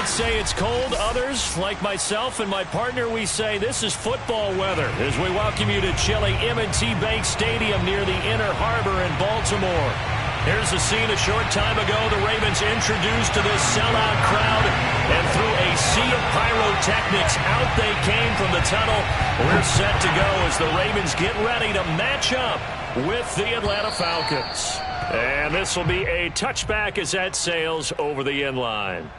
might say it's cold. Others, like myself and my partner, we say this is football weather as we welcome you to chilly M&T Bank Stadium near the Inner Harbor in Baltimore. Here's a scene a short time ago. The Ravens introduced to this sellout crowd, and through a sea of pyrotechnics, out they came from the tunnel. We're set to go as the Ravens get ready to match up with the Atlanta Falcons. And this will be a touchback as that sails over the end line.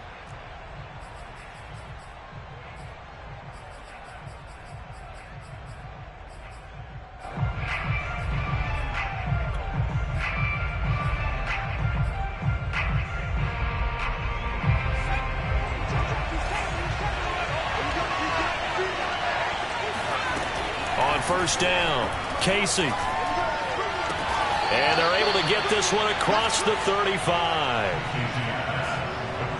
On first down, Casey. And they're able to get this one across the 35.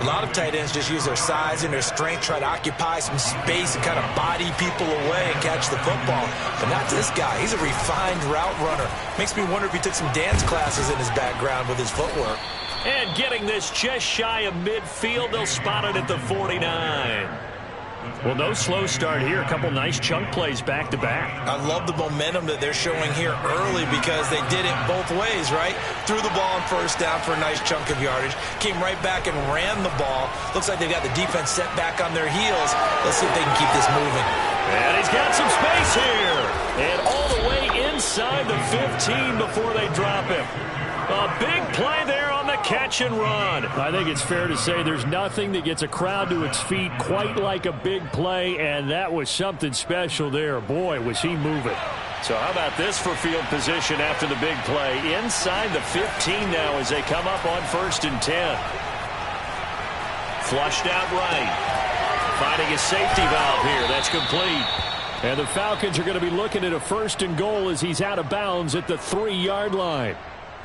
A lot of tight ends just use their size and their strength, try to occupy some space and kind of body people away and catch the football. But not this guy. He's a refined route runner. Makes me wonder if he took some dance classes in his background with his footwork. And getting this just shy of midfield, they'll spot it at the 49. Well, no slow start here. A couple nice chunk plays back-to-back. I love the momentum that they're showing here early because they did it both ways, right? Threw the ball on first down for a nice chunk of yardage. Came right back and ran the ball. Looks like they've got the defense set back on their heels. Let's see if they can keep this moving. And he's got some space here. And all the way inside the 15 before they drop him. A big play there on the catch and run. I think it's fair to say there's nothing that gets a crowd to its feet quite like a big play, and that was something special there. Boy, was he moving. So how about this for field position after the big play? Inside the 15 now as they come up on 1st and 10. Flushed out right. Finding a safety valve here. That's complete. And the Falcons are going to be looking at a 1st and goal as he's out of bounds at the 3-yard line.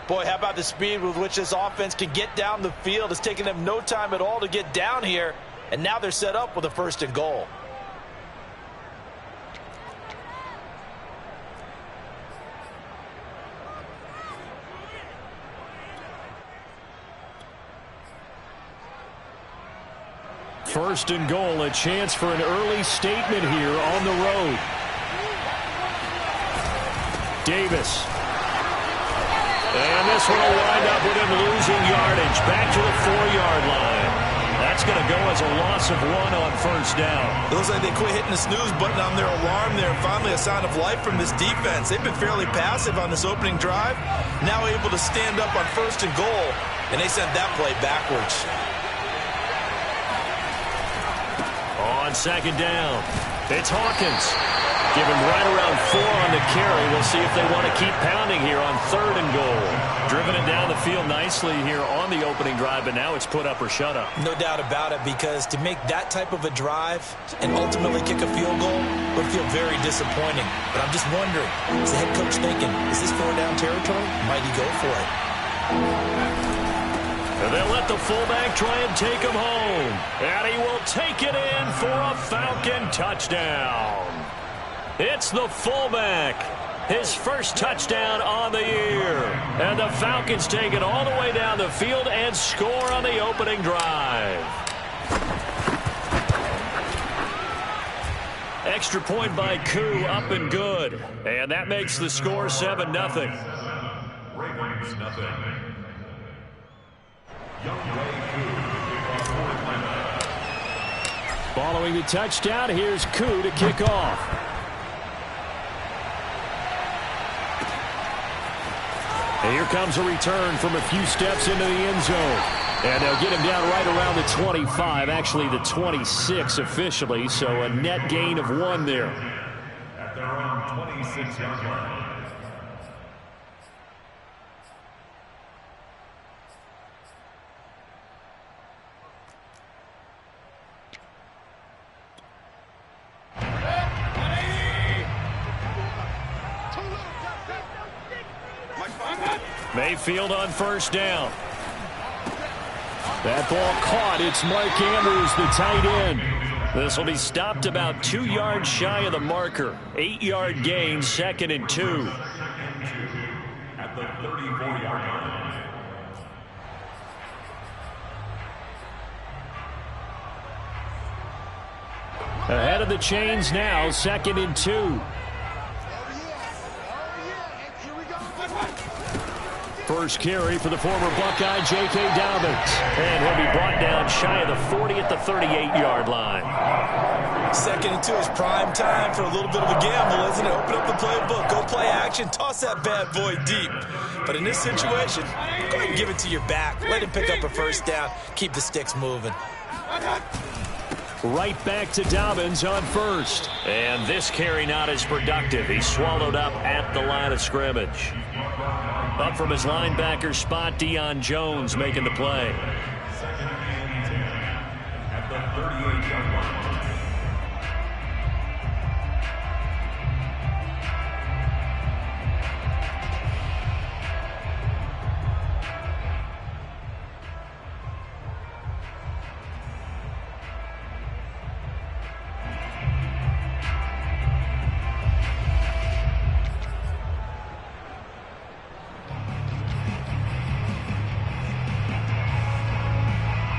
Boy, how about the speed with which this offense can get down the field? It's taken them no time at all to get down here, and now they're set up with a 1st and goal. First and goal, a chance for an early statement here on the road. Davis. And this one will wind up with him losing yardage. Back to the 4-yard line. That's going to go as a loss of 1 on 1st down. It looks like they quit hitting the snooze button on their alarm there. Finally a sign of life from this defense. They've been fairly passive on this opening drive. Now able to stand up on 1st and goal. And they sent that play backwards. On 2nd down, it's Hawkins. Give him right around 4 on the carry. We'll see if they want to keep pounding here on 3rd and goal. Driven it down the field nicely here on the opening drive, but now it's put up or shut up. No doubt about it, because to make that type of a drive and ultimately kick a field goal would feel very disappointing. But I'm just wondering, is the head coach thinking, is this 4-down territory? Might he go for it? And they'll let the fullback try and take him home. And he will take it in for a Falcon touchdown. It's the fullback. His first touchdown on the year. And the Falcons take it all the way down the field and score on the opening drive. Extra point by Koo, up and good. And that makes the score 7-0. Ravens nothing. Following the touchdown, here's Koo to kick off. And here comes a return from a few steps into the end zone. And they'll get him down right around the 25, actually the 26 officially, so a net gain of 1 there. At their own 26-yard line. Mayfield on first down. That ball caught. It's Mark Andrews, the tight end. This will be stopped about 2 yards shy of the marker. 8-yard gain, 2nd and 2. At the 34-yard line. Ahead of the chains now, 2nd and 2. First carry for the former Buckeye, J.K. Dobbins. And he'll be brought down shy of the 40 at the 38-yard line. 2nd and 2 is prime time for a little bit of a gamble, isn't it? Open up the playbook, go play action, toss that bad boy deep. But in this situation, go ahead and give it to your back. Let him pick up a first down. Keep the sticks moving. Right back to Dobbins on first. And this carry not as productive. He's swallowed up at the line of scrimmage. Up from his linebacker spot, Deion Jones making the play. 2nd and 10 at the 38-yard line.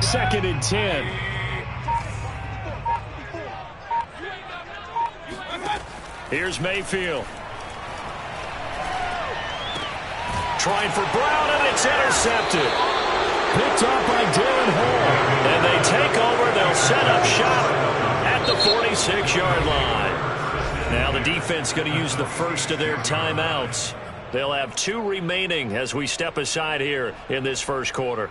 Second and 10. Here's Mayfield. Trying for Brown, and it's intercepted. Picked off by Darren Hall. And they take over. They'll set up shop at the 46-yard line. Now the defense going to use the first of their timeouts. They'll have 2 remaining as we step aside here in this first quarter.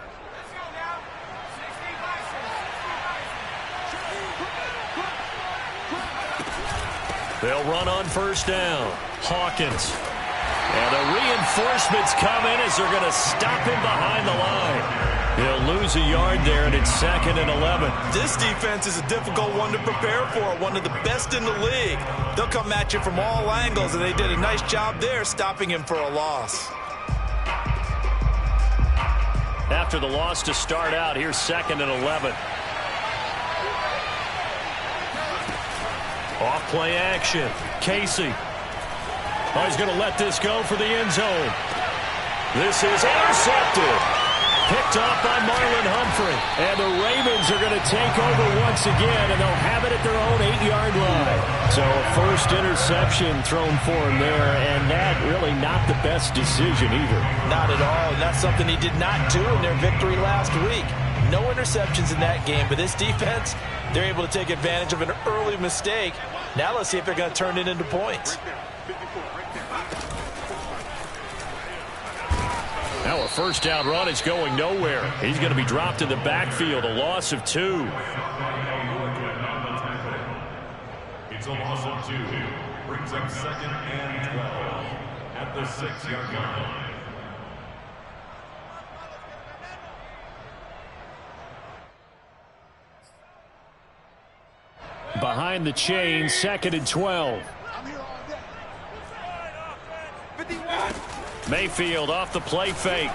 They'll run on first down. Hawkins. And the reinforcements come in as they're going to stop him behind the line. He'll lose a yard there, and it's 2nd and 11. This defense is a difficult one to prepare for, one of the best in the league. They'll come at you from all angles, and they did a nice job there stopping him for a loss. After the loss to start out, here's 2nd and 11. Off play action. Casey. Oh, he's going to let this go for the end zone. This is intercepted. Picked off by Marlon Humphrey. And the Ravens are going to take over once again, and they'll have it at their own 8-yard line. So a first interception thrown for him there, and that really not the best decision either. Not at all, and that's something he did not do in their victory last week. No interceptions in that game, but this defense, they're able to take advantage of an early mistake. Now let's see if they're going to turn it into points. Now a first down run is going nowhere. He's going to be dropped in the backfield, a loss of 2. It's a loss of 2. Brings up 2nd and 12 at the 6-yard line. Behind the chain, 2nd and 12. Mayfield off the play fake.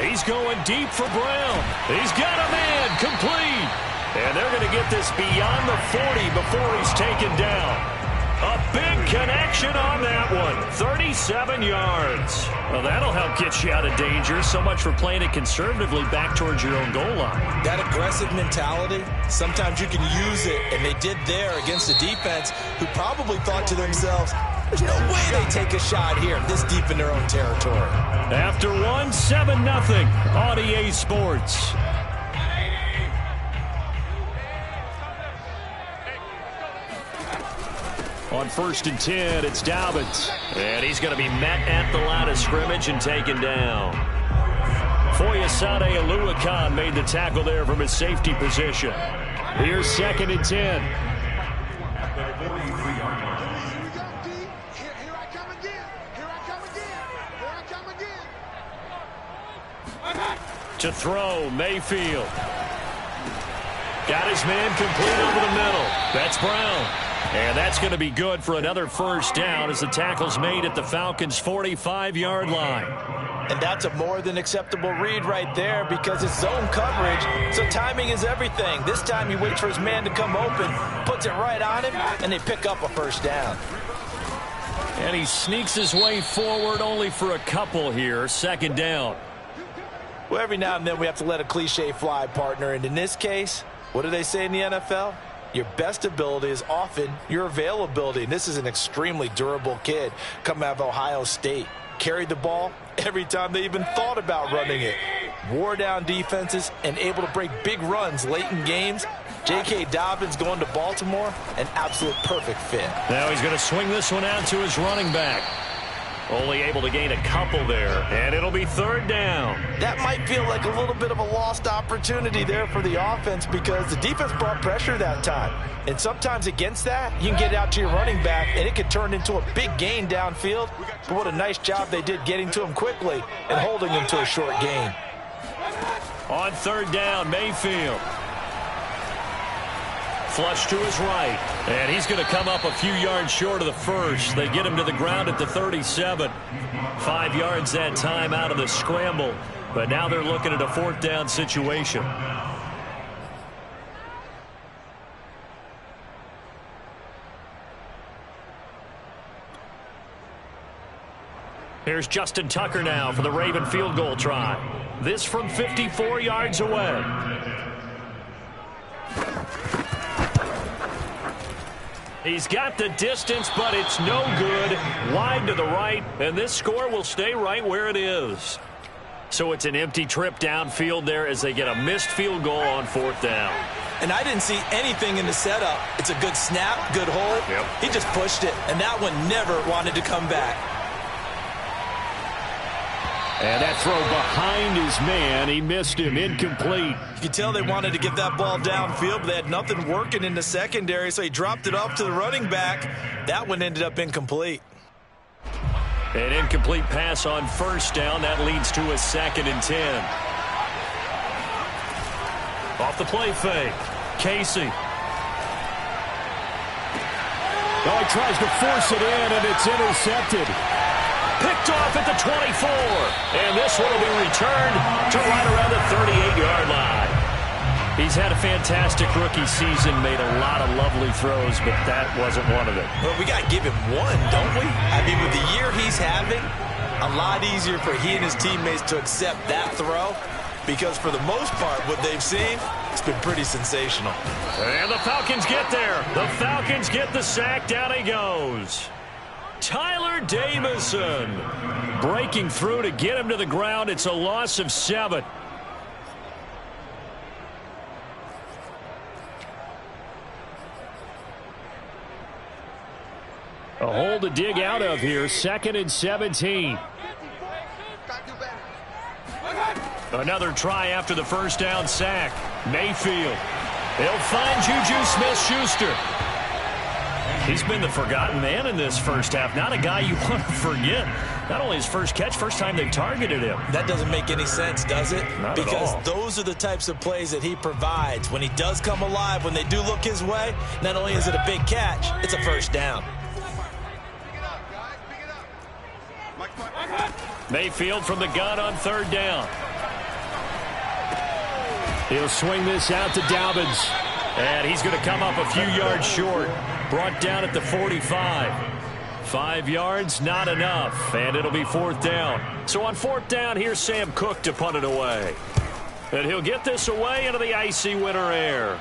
He's going deep for Brown. He's got a man complete. And they're going to get this beyond the 40 before he's taken down. A big connection on that one. 37 yards. Well, that'll help get you out of danger. So much for playing it conservatively back towards your own goal line. That aggressive mentality, sometimes you can use it, and they did there against a defense who probably thought to themselves, there's no way they take a shot here this deep in their own territory. After 7-0 on EA Sports. On 1st and 10, it's Dobbins. And he's going to be met at the line of scrimmage and taken down. Foyesade Oluwakan made the tackle there from his safety position. Here's 2nd and 10. At the 43-yard line. To throw, Mayfield. Got his man complete over the middle. That's Brown. And that's going to be good for another first down as the tackle's made at the Falcons' 45-yard line. And that's a more than acceptable read right there because it's zone coverage, so timing is everything. This time he waits for his man to come open, puts it right on him, and they pick up a first down. And he sneaks his way forward only for a couple here. 2nd down. Well, every now and then we have to let a cliche fly, partner, and in this case, What do they say in the NFL? Your best ability is often your availability. And this is an extremely durable kid coming out of Ohio State. Carried the ball every time they even thought about running it. Wore down defenses and able to break big runs late in games. J.K. Dobbins going to Baltimore, an absolute perfect fit. Now he's going to swing this one out to his running back. Only able to gain a couple there, and it'll be third down. That might feel like a little bit of a lost opportunity there for the offense because the defense brought pressure that time. And sometimes against that, you can get out to your running back, and it could turn into a big gain downfield. But what a nice job they did getting to him quickly and holding him to a short gain. On third down, Mayfield. Flush to his right, and he's going to come up a few yards short of the first. They get him to the ground at the 37. 5 yards that time out of the scramble, but now they're looking at a fourth down situation. Here's Justin Tucker now for the Raven field goal try. This from 54 yards away. He's got the distance, but it's no good. Wide to the right, and this score will stay right where it is. So it's an empty trip downfield there as they get a missed field goal on fourth down. And I didn't see anything in the setup. It's a good snap, good hold. Yep. He just pushed it, and that one never wanted to come back. And that throw behind his man, he missed him, incomplete. You could tell they wanted to get that ball downfield, but they had nothing working in the secondary, so he dropped it off to the running back. That one ended up incomplete. An incomplete pass on first down. That leads to a 2nd and 10. Off the play fake. Casey. Oh, he tries to force it in, and it's intercepted. Picked off at the 24. And this one will be returned to right around the 38-yard line. He's had a fantastic rookie season, made a lot of lovely throws, but that wasn't one of them. Well, we got to give him one, don't we? I mean, with the year he's having, a lot easier for he and his teammates to accept that throw because for the most part, what they've seen, it's been pretty sensational. And the Falcons get there. The Falcons get the sack. Down he goes. Tyler Davison breaking through to get him to the ground. It's a loss of 7. A hole to dig out of here. 2nd and 17. Another try after the first down sack. Mayfield. They'll find Juju Smith-Schuster. He's been the forgotten man in this first half. Not a guy you want to forget. Not only his first catch, first time they targeted him. That doesn't make any sense, does it? Not because at all. Those are the types of plays that he provides. When he does come alive, when they do look his way, not only is it a big catch, it's a first down. Mayfield from the gun on third down. He'll swing this out to Dobbins. And he's going to come up a few yards short. Brought down at the 45. 5 yards, not enough. And it'll be fourth down. So on fourth down, here's Sam Cook to punt it away. And he'll get this away into the icy winter air.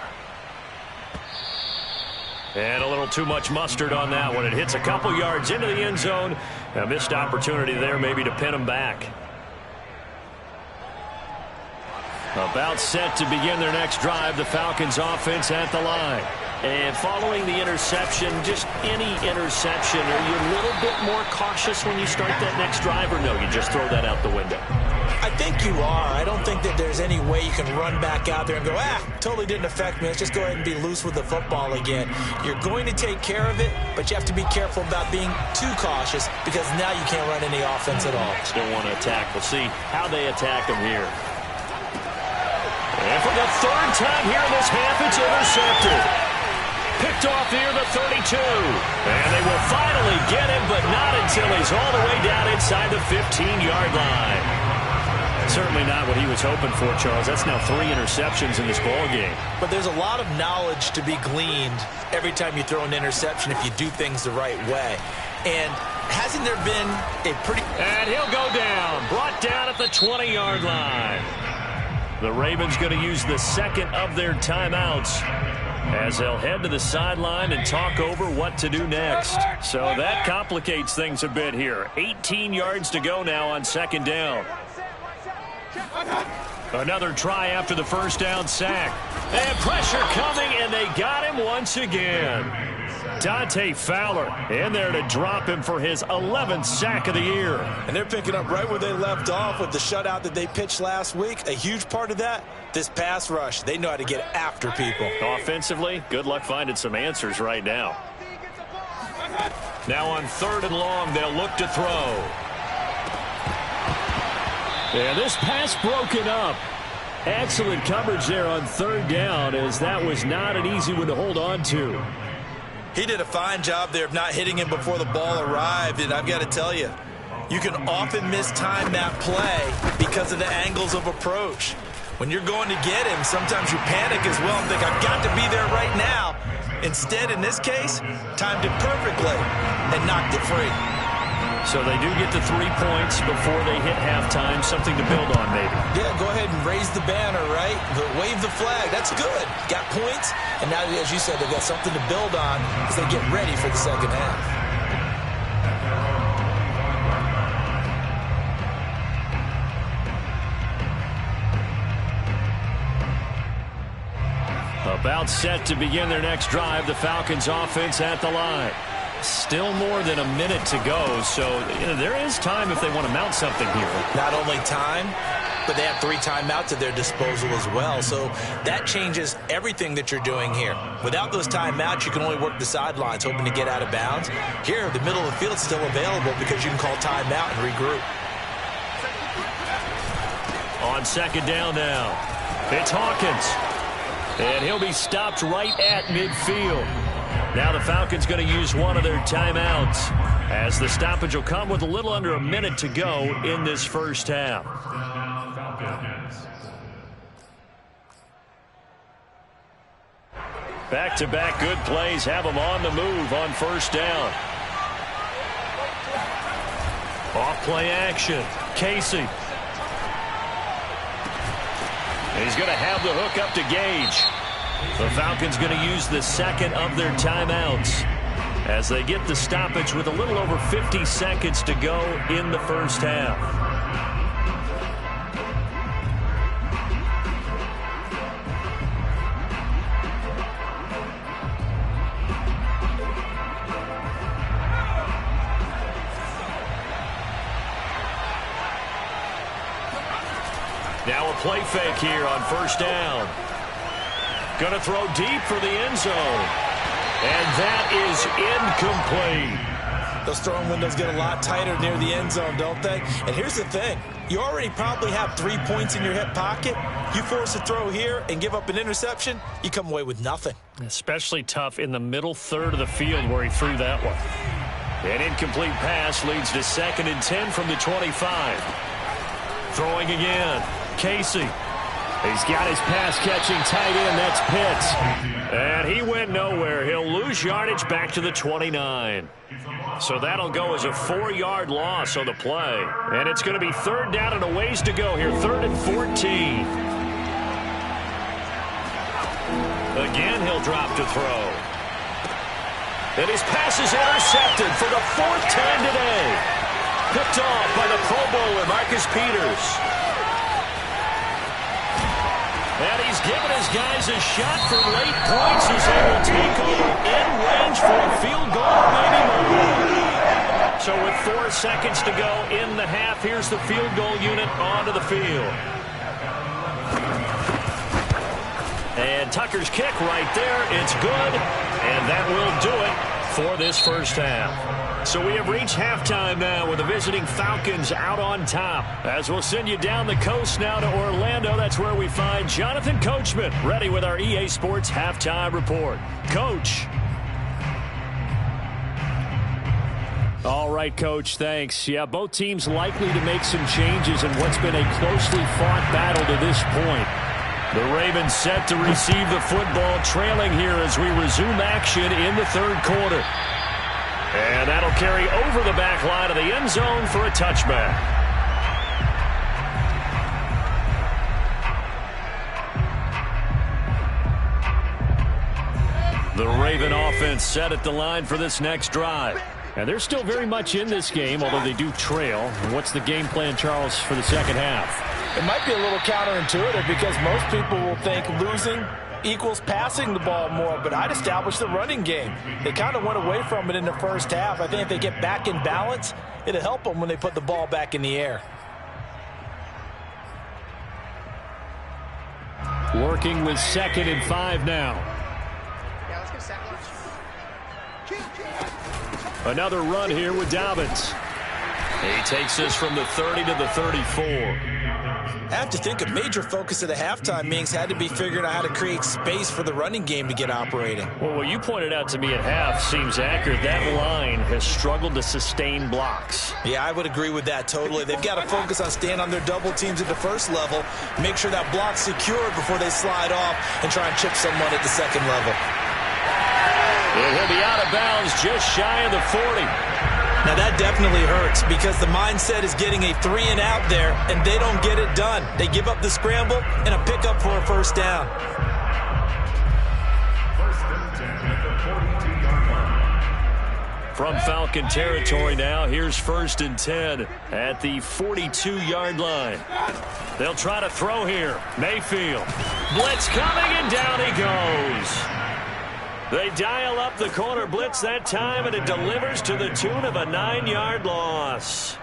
And a little too much mustard on that one. It hits a couple yards into the end zone. A missed opportunity there maybe to pin him back. About set to begin their next drive. The Falcons offense at the line. And following the interception, just any interception, are you a little bit more cautious when you start that next drive, or no, you just throw that out the window? I think you are. I don't think that there's any way you can run back out there and go, totally didn't affect me. Let's just go ahead and be loose with the football again. You're going to take care of it, but you have to be careful about being too cautious because now you can't run any offense at all. Still want to attack. We'll see how they attack them here. And for the third time here in this half, it's intercepted. Picked off near the 32. And they will finally get him, but not until he's all the way down inside the 15-yard line. Certainly not what he was hoping for, Charles. That's now 3 interceptions in this ballgame. But there's a lot of knowledge to be gleaned every time you throw an interception if you do things the right way. And hasn't there been a pretty... And he'll go down. Brought down at the 20-yard line. The Ravens going to use the second of their timeouts as they'll head to the sideline and talk over what to do next. So that complicates things a bit here. 18 yards to go now on second down. Another try after the first down sack. And pressure coming, and they got him once again. Dante Fowler in there to drop him for his 11th sack of the year. And they're picking up right where they left off with the shutout that they pitched last week. A huge part of that, this pass rush. They know how to get after people. Offensively, good luck finding some answers right now. Now on 3rd and long, they'll look to throw. And this pass broken up. Excellent coverage there on 3rd down, as that was not an easy one to hold on to. He did a fine job there of not hitting him before the ball arrived, and I've got to tell you, you can often mistime that play because of the angles of approach. When you're going to get him, sometimes you panic as well and think, I've got to be there right now. Instead, in this case, timed it perfectly and knocked it free. So they do get the 3 points before they hit halftime, something to build on maybe. Yeah, go ahead and raise the banner, right? Wave the flag. That's good. Got points, and now, as you said, they've got something to build on as they get ready for the second half. About set to begin their next drive, the Falcons offense at the line. Still more than a minute to go, so there is time if they want to mount something here. Not only time, but they have 3 timeouts at their disposal as well, so that changes everything that you're doing here. Without those timeouts, you can only work the sidelines, hoping to get out of bounds. Here, the middle of the field is still available because you can call timeout and regroup. On second down now, it's Hawkins. And he'll be stopped right at midfield. Now the Falcons going to use one of their timeouts, as the stoppage will come with a little under a minute to go in this first half. Back-to-back good plays have them on the move on first down. Off play action. Casey. He's going to have the hook up to Gage. The Falcons going to use the second of their timeouts as they get the stoppage with a little over 50 seconds to go in the first half. Now a play fake here on first down. Going to throw deep for the end zone. And that is incomplete. Those throwing windows get a lot tighter near the end zone, don't they? And here's the thing. You already probably have 3 points in your hip pocket. You force a throw here and give up an interception, you come away with nothing. Especially tough in the middle third of the field where he threw that one. An incomplete pass leads to 2nd and 10 from the 25. Throwing again. Casey. He's got his pass-catching tight end. That's Pitts. And he went nowhere. He'll lose yardage back to the 29. So that'll go as a 4-yard loss on the play. And it's going to be 3rd down and a ways to go here. 3rd and 14. Again, he'll drop to throw. And his pass is intercepted for the 4th time today. Picked off by the Pro Bowler, Marcus Peters. And he's given his guys a shot for late points as they will take over in range for a field goal, maybe more. So with 4 seconds to go in the half, here's the field goal unit onto the field. And Tucker's kick right there. It's good, and that will do it for this first half. So we have reached halftime now with the visiting Falcons out on top. As we'll send you down the coast now to Orlando, that's where we find Jonathan Coachman ready with our EA Sports Halftime Report. Coach. All right, Coach, thanks. Yeah, both teams likely to make some changes in what's been a closely fought battle to this point. The Ravens set to receive the football, trailing here as we resume action in the 3rd quarter. And that'll carry over the back line of the end zone for a touchback. The Raven offense set at the line for this next drive. And they're still very much in this game, although they do trail. And what's the game plan, Charles, for the second half? It might be a little counterintuitive because most people will think losing equals passing the ball more, but I'd establish the running game. They kind of went away from it in the first half. I think if they get back in balance, it'll help them when they put the ball back in the air. Working with 2nd and 5 now. Yeah, let's get sack lunch. Another run here with Dobbins. He takes this from the 30 to the 34. I have to think a major focus of the halftime meetings had to be figuring out how to create space for the running game to get operating. Well, what you pointed out to me at half seems accurate. That line has struggled to sustain blocks. Yeah, I would agree with that totally. They've got to focus on staying on their double teams at the first level, make sure that block's secured before they slide off and try and chip someone at the second level. And he'll be out of bounds just shy of the 40. Now that definitely hurts because the mindset is getting a 3 and out there, and they don't get it done. They give up the scramble and a pickup for a first down. First and 10 at the 42-yard line. From Falcon territory now, here's 1st and 10 at the 42-yard line. They'll try to throw here. Mayfield. Blitz coming, and down he goes. They dial up the corner blitz that time, and it delivers to the tune of a 9-yard loss.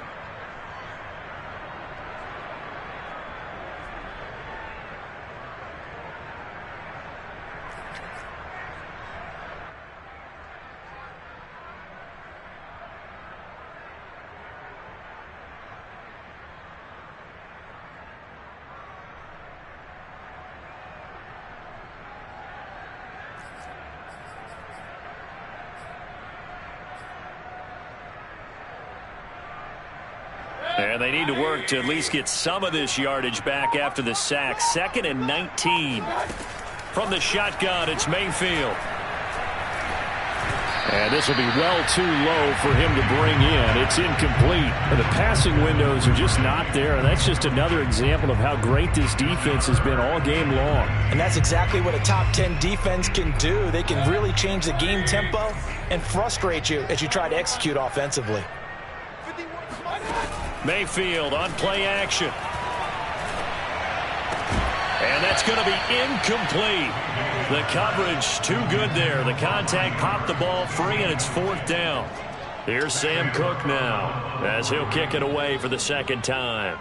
And they need to work to at least get some of this yardage back after the sack. 2nd and 19. From the shotgun, it's Mayfield. And this will be well too low for him to bring in. It's incomplete. And the passing windows are just not there. And that's just another example of how great this defense has been all game long. And that's exactly what a top 10 defense can do. They can really change the game tempo and frustrate you as you try to execute offensively. Mayfield on play action. And that's going to be incomplete. The coverage too good there. The contact popped the ball free, and it's 4th down. Here's Sam Cook now as he'll kick it away for the 2nd time.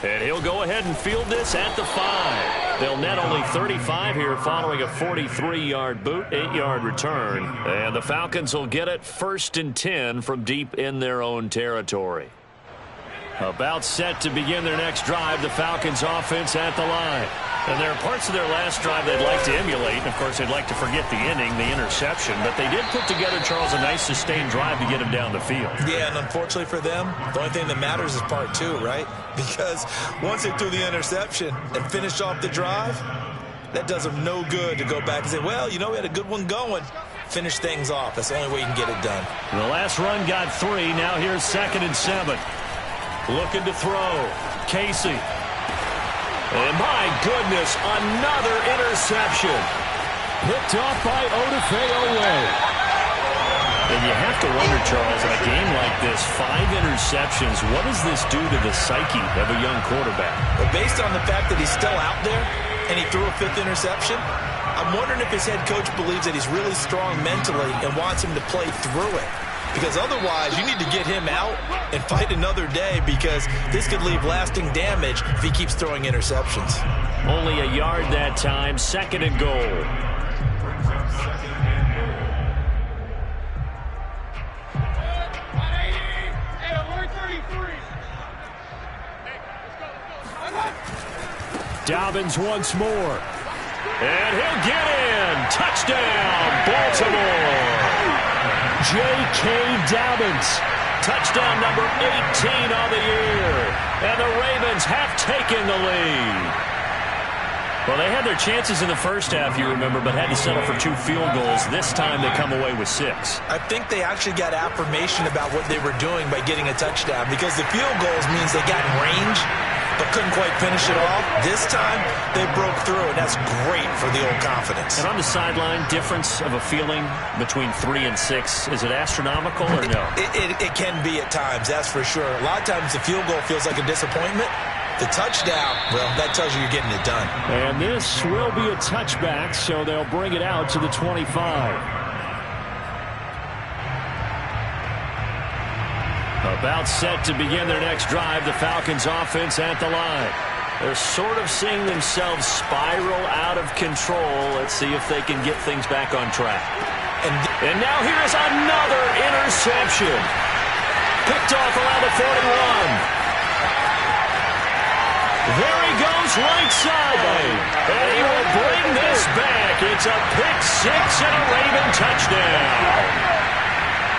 And he'll go ahead and field this at the 5. They'll net only 35 here following a 43-yard boot, 8-yard return. And the Falcons will get it 1st and 10 from deep in their own territory. About set to begin their next drive, the Falcons offense at the line. And there are parts of their last drive they'd like to emulate. And, of course, they'd like to forget the inning, the interception. But they did put together, Charles, a nice sustained drive to get him down the field. Yeah, and unfortunately for them, the only thing that matters is part 2, right? Because once they threw the interception and finished off the drive, that does them no good to go back and say, well, you know, we had a good one going. Finish things off. That's the only way you can get it done. The last run got 3. Now here's 2nd and 7. Looking to throw. Casey. And my goodness, another interception. Picked off by Odafe-Oweh. And you have to wonder, Charles, in a game like this, 5 interceptions, what does this do to the psyche of a young quarterback? But based on the fact that he's still out there and he threw a 5th interception, I'm wondering if his head coach believes that he's really strong mentally and wants him to play through it. Because otherwise, you need to get him out and fight another day, because this could leave lasting damage if he keeps throwing interceptions. Only a yard that time, 2nd and goal. Dobbins once more. And he'll get in. Touchdown, Baltimore. J.K. Dobbins. Touchdown number 18 on the year. And the Ravens have taken the lead. Well, they had their chances in the first half, you remember, but had to settle for 2 field goals. This time they come away with 6. I think they actually got affirmation about what they were doing by getting a touchdown, because the field goals means they got in range but couldn't quite finish it all. This time they broke through, and that's great for the old confidence. And on the sideline, difference of a feeling between 3 and 6, is it astronomical or no? It can be at times, that's for sure. A lot of times the field goal feels like a disappointment. The touchdown, well, that tells you you're getting it done. And this will be a touchback, so they'll bring it out to the 25. About set to begin their next drive, the Falcons offense at the line. They're sort of seeing themselves spiral out of control. Let's see if they can get things back on track. And now here is another interception. Picked off around the 41. There he goes right side. And he will bring this back. It's a pick 6 and a Raven touchdown.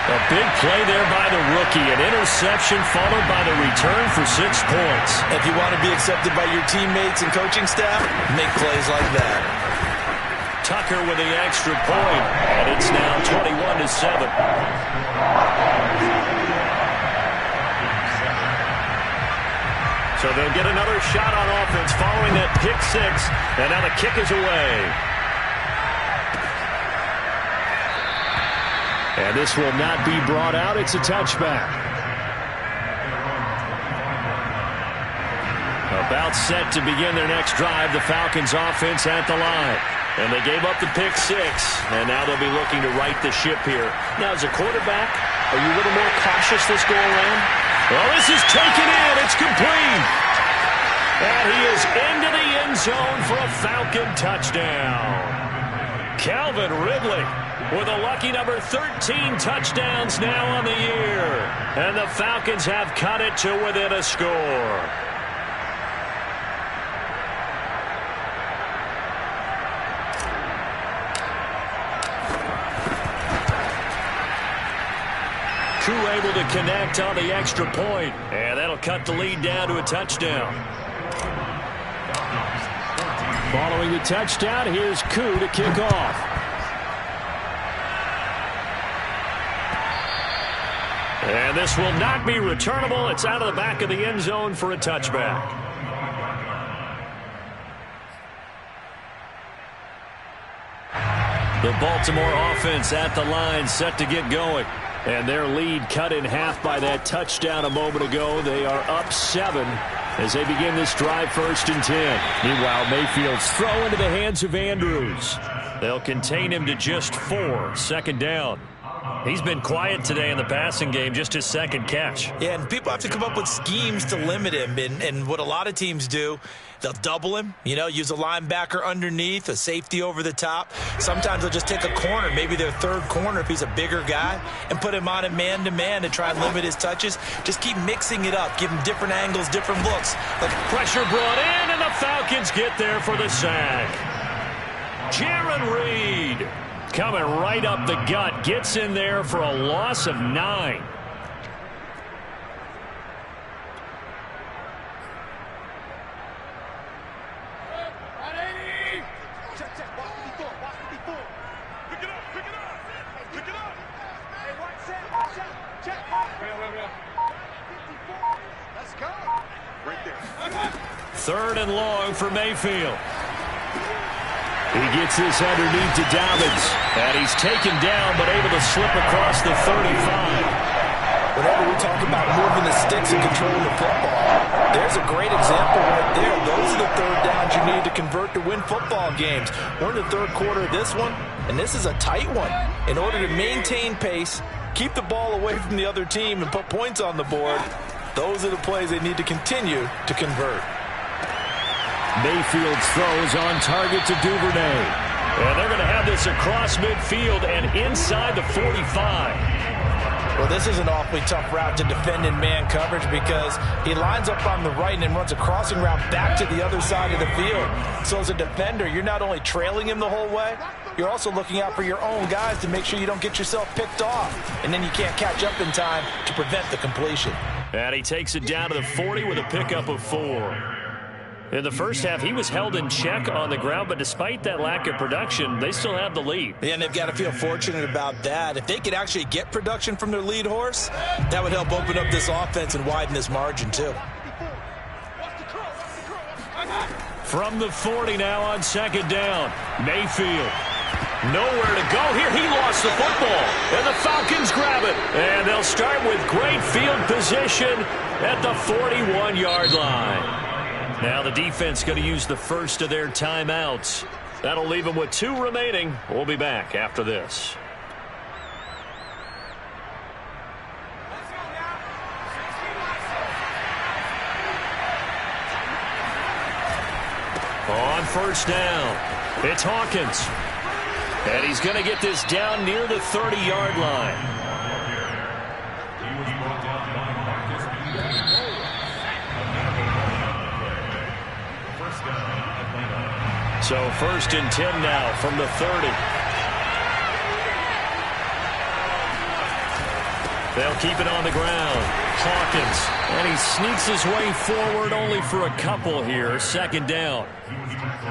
A big play there by the rookie. An interception followed by the return for 6 points. If you want to be accepted by your teammates and coaching staff, make plays like that. Tucker with the extra point. And it's now 21-7. So they'll get another shot on offense following that pick 6. And now the kick is away. And this will not be brought out. It's a touchback. About set to begin their next drive. The Falcons offense at the line. And they gave up the pick 6. And now they'll be looking to right the ship here. Now, as a quarterback, are you a little more cautious this go around? Well, this is taken in. It's complete. And he is into the end zone for a Falcon touchdown. Calvin Ridley with a lucky number 13 touchdowns now on the year. And the Falcons have cut it to within a score. Able to connect on the extra point, and that'll cut the lead down to a touchdown. Following the touchdown, here's Koo to kick off. And this will not be returnable. It's out of the back of the end zone for a touchback. The Baltimore offense at the line, set to get going. And their lead cut in half by that touchdown a moment ago. They are up 7 as they begin this drive, 1st and 10. Meanwhile, Mayfield's throw into the hands of Andrews. They'll contain him to just 4, 2nd down. He's been quiet today in the passing game, just his 2nd catch. Yeah, and people have to come up with schemes to limit him. And what a lot of teams do, they'll double him, use a linebacker underneath, a safety over the top. Sometimes they'll just take a corner, maybe their 3rd corner if he's a bigger guy, and put him on a man-to-man to try and limit his touches. Just keep mixing it up, give him different angles, different looks. Like pressure brought in, and the Falcons get there for the sack. Jaron Reed coming right up the gut, gets in there for a loss of 9. Let's go. Right there. 3rd and long for Mayfield. He gets this underneath to Dobbins. And he's taken down, but able to slip across the 35. Whenever we talk about moving the sticks and controlling the football, there's a great example right there. Those are the 3rd downs you need to convert to win football games. We're in the 3rd quarter of this one, and this is a tight one. In order to maintain pace, keep the ball away from the other team, and put points on the board, those are the plays they need to continue to convert. Mayfield's throws on target to Duvernay. And they're going to have this across midfield and inside the 45. Well, this is an awfully tough route to defend in man coverage because he lines up on the right and then runs a crossing route back to the other side of the field. So as a defender, you're not only trailing him the whole way, you're also looking out for your own guys to make sure you don't get yourself picked off. And then you can't catch up in time to prevent the completion. And he takes it down to the 40 with a pickup of 4. In the first half, he was held in check on the ground, but despite that lack of production, they still have the lead. Yeah, and they've got to feel fortunate about that. If they could actually get production from their lead horse, that would help open up this offense and widen this margin too. From the 40 now on second down. Mayfield. Nowhere to go here. He lost the football. And the Falcons grab it. And they'll start with great field position at the 41-yard line. Now the defense going to use the first of their timeouts. That'll leave them with 2 remaining. We'll be back after this. On first down, it's Hawkins. And he's going to get this down near the 30-yard line. So first and 10 now from the 30. They'll keep it on the ground. Hawkins. And he sneaks his way forward only for a couple here. Second down.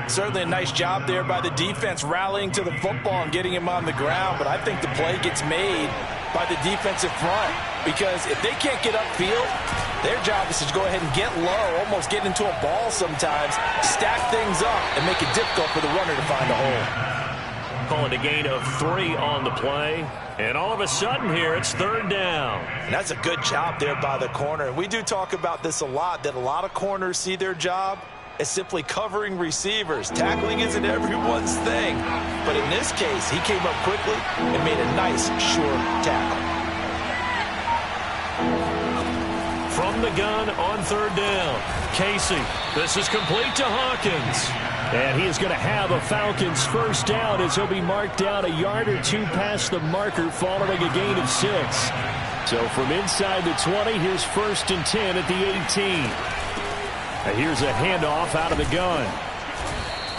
Certainly a nice job there by the defense rallying to the football and getting him on the ground. But I think the play gets made by the defensive front. Because if they can't get upfield, their job is to go ahead and get low, almost get into a ball sometimes, stack things up, and make it difficult for the runner to find a hole. Call it a gain of 3 on the play. And all of a sudden here, it's third down. And that's a good job there by the corner. And we do talk about this a lot, that a lot of corners see their job as simply covering receivers. Tackling isn't everyone's thing. But in this case, he came up quickly and made a nice, sure tackle. From the gun on third down, Casey. This is complete to Hawkins. And he is going to have a Falcons first down as he'll be marked down a yard or 2 past the marker following a gain of 6. So from inside the 20, here's first and 10 at the 18. Now here's a handoff out of the gun.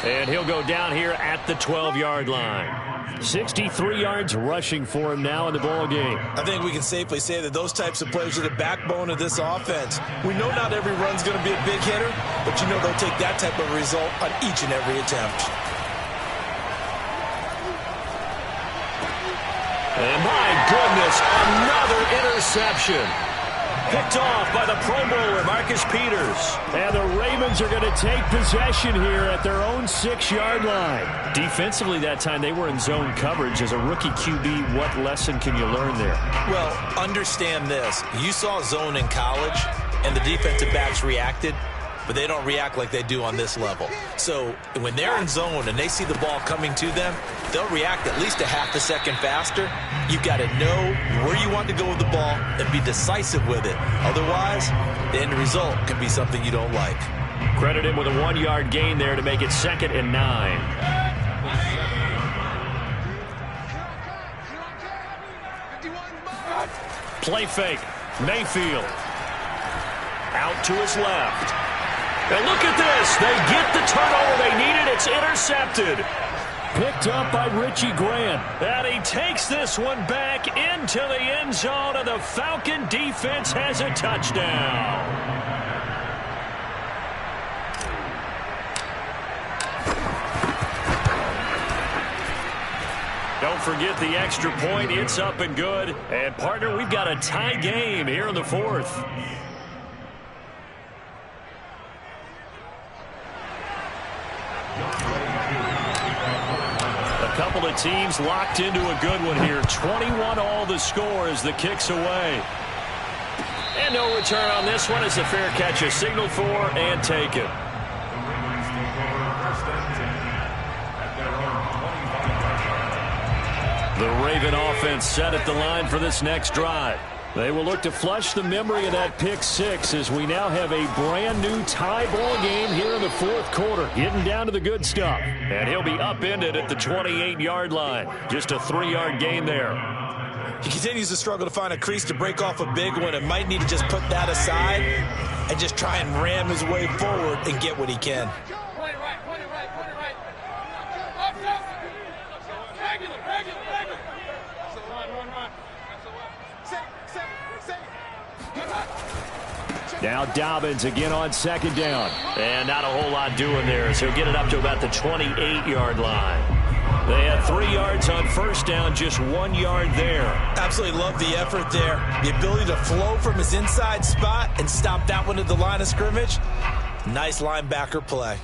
And he'll go down here at the 12-yard line. 63 yards rushing for him now in the ball game. I think we can safely say that those types of plays are the backbone of this offense. We know not every run's going to be a big hitter, but you know they'll take that type of result on each and every attempt. And my goodness, another interception. Picked off by the Pro Bowler, Marcus Peters. And the Ravens are going to take possession here at their own 6-yard line. Defensively that time, they were in zone coverage. As a rookie QB, what lesson can you learn there? Well, understand this. You saw zone in college, and the defensive backs reacted, but they don't react like they do on this level. So when they're in zone and they see the ball coming to them, they'll react at least a half a second faster. You've got to know where you want to go with the ball and be decisive with it. Otherwise, the end result can be something you don't like. Credit him with a 1-yard gain there to make it 2nd and 9. Play fake. Mayfield. Out to his left. And look at this. They get the turnover they needed. It's intercepted. Picked up by Richie Grant. And he takes this one back into the end zone, and the Falcon defense has a touchdown. Don't forget the extra point. It's up and good. And, partner, we've got a tie game here in the 4th. Couple of teams locked into a good one here. 21 all the score as the kick's away. And no return on this one. It's a fair catch, a signal for, and take it. The Raven offense set at the line for this next drive. They will look to flush the memory of that pick 6 as we now have a brand new tie ball game here in the 4th quarter. Getting down to the good stuff. And he'll be upended at the 28-yard line. Just a 3-yard gain there. He continues to struggle to find a crease to break off a big one and might need to just put that aside and just try and ram his way forward and get what he can. Now Dobbins again on second down. And not a whole lot doing there, so he'll get it up to about the 28-yard line. They had 3 yards on first down, just 1 yard there. Absolutely love the effort there. The ability to flow from his inside spot and stop that one at the line of scrimmage. Nice linebacker play.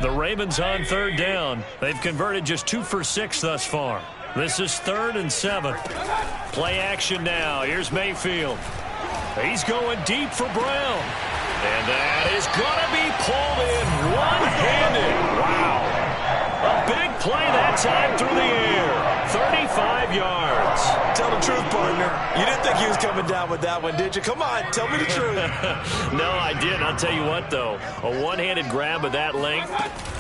The Ravens on third down. They've converted just 2 for 6 thus far. This is 3rd and 7. Play action now. Here's Mayfield. He's going deep for Brown. And that is going to be pulled in one-handed. Wow. A big play that time through the air. 35 yards. Tell the truth, partner. You didn't think he was coming down with that one, did you? Come on, tell me the truth. No, I didn't. I'll tell you what, though. A one-handed grab of that length.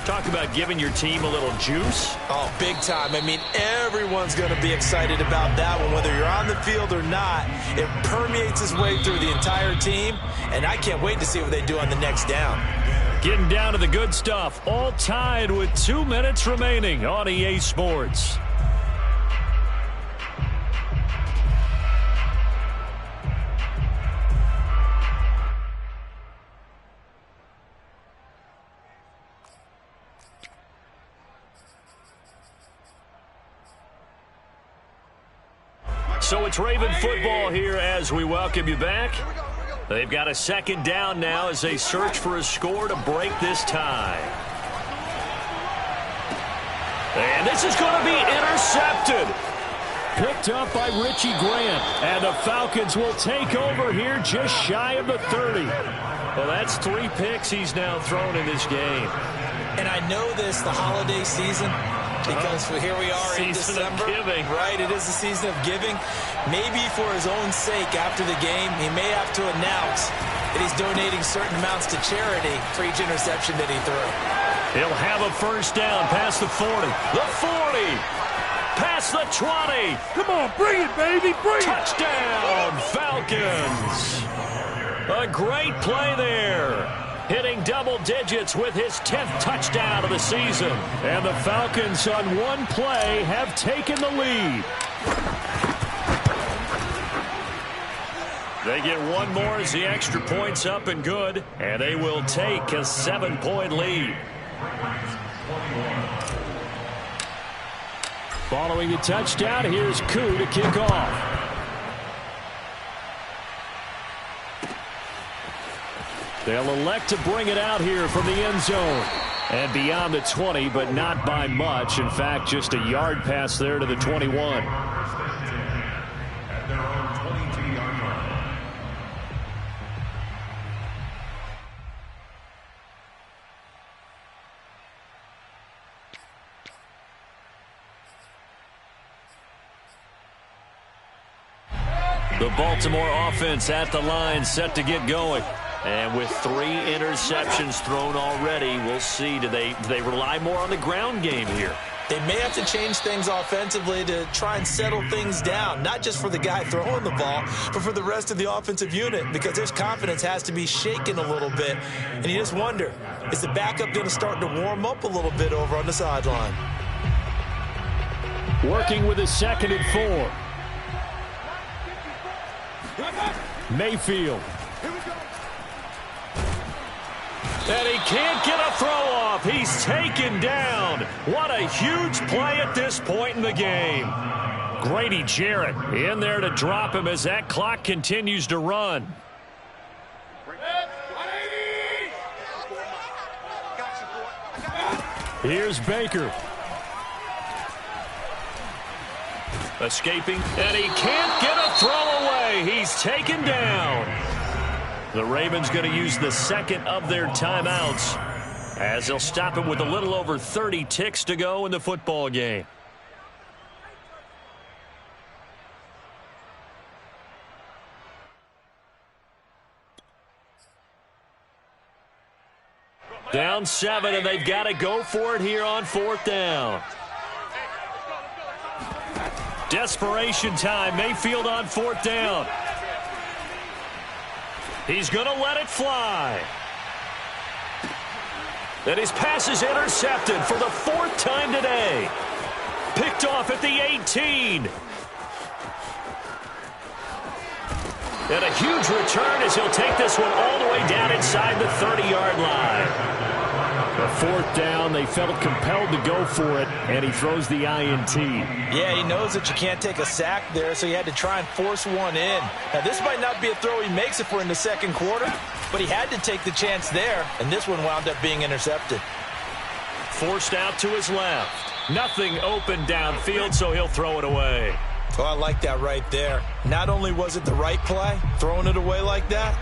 Talk about giving your team a little juice. Oh, big time. I mean, everyone's going to be excited about that one, whether you're on the field or not. It permeates its way through the entire team, and I can't wait to see what they do on the next down. Getting down to the good stuff, all tied with 2 minutes remaining on EA Sports. So it's Raven football here as we welcome you back. They've got a second down now as they search for a score to break this tie. And this is going to be intercepted. Picked up by Richie Grant. And the Falcons will take over here just shy of the 30. Well, that's 3 picks he's now thrown in this game. And I know this, the holiday season, because here we are in December, right? It is the season of giving. Maybe for his own sake after the game, he may have to announce that he's donating certain amounts to charity for each interception that he threw. He'll have a first down past the 40. The 40. Past the 20. Come on, bring it, baby, bring it. Touchdown, Falcons. A great play there. Hitting double digits with his 10th touchdown of the season. And the Falcons on one play have taken the lead. They get one more as the extra point's up and good. And they will take a 7-point lead. Following the touchdown, here's Koo to kick off. They'll elect to bring it out here from the end zone. And beyond the 20, but not by much. In fact, just a yard pass there to the 21. At their own 22-yard line. The Baltimore offense at the line, set to get going. And with 3 interceptions thrown already, we'll see. Do they rely more on the ground game here? They may have to change things offensively to try and settle things down, not just for the guy throwing the ball, but for the rest of the offensive unit, because his confidence has to be shaken a little bit. And you just wonder, is the backup going to start to warm up a little bit over on the sideline? Working with his 2nd and 4. Mayfield. And he can't get a throw off. He's taken down. What a huge play at this point in the game. Grady Jarrett in there to drop him as that clock continues to run. Here's Baker. Escaping, and he can't get a throw away. He's taken down. The Ravens going to use the 2nd of their timeouts as they'll stop him with a little over 30 ticks to go in the football game. Down 7, and they've got to go for it here on 4th down. Desperation time. Mayfield on 4th down. He's going to let it fly. And his pass is intercepted for the 4th time today. Picked off at the 18. And a huge return as he'll take this one all the way down inside the 30-yard line. A 4th down, they felt compelled to go for it, and he throws the INT. Yeah, he knows that you can't take a sack there, so he had to try and force one in. Now, this might not be a throw he makes if we're in the second quarter, but he had to take the chance there, and this one wound up being intercepted. Forced out to his left. Nothing open downfield, so he'll throw it away. Oh, I like that right there. Not only was it the right play, throwing it away like that,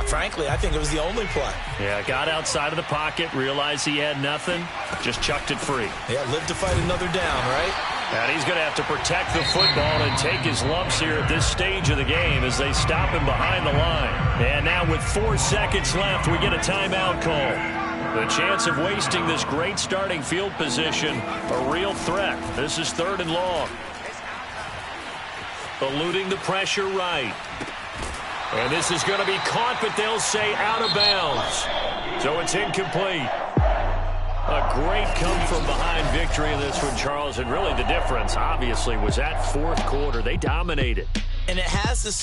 frankly, I think it was the only play. Yeah, got outside of the pocket, realized he had nothing, just chucked it free. Yeah, live to fight another down, right? And he's going to have to protect the football and take his lumps here at this stage of the game as they stop him behind the line. And now with 4 seconds left, we get a timeout call. The chance of wasting this great starting field position, a real threat. This is 3rd and long. Eluding the pressure right. And this is going to be caught, but they'll say out of bounds. So it's incomplete. A great come-from-behind victory in this one, Charles. And really the difference, obviously, was that 4th quarter. They dominated. And it has the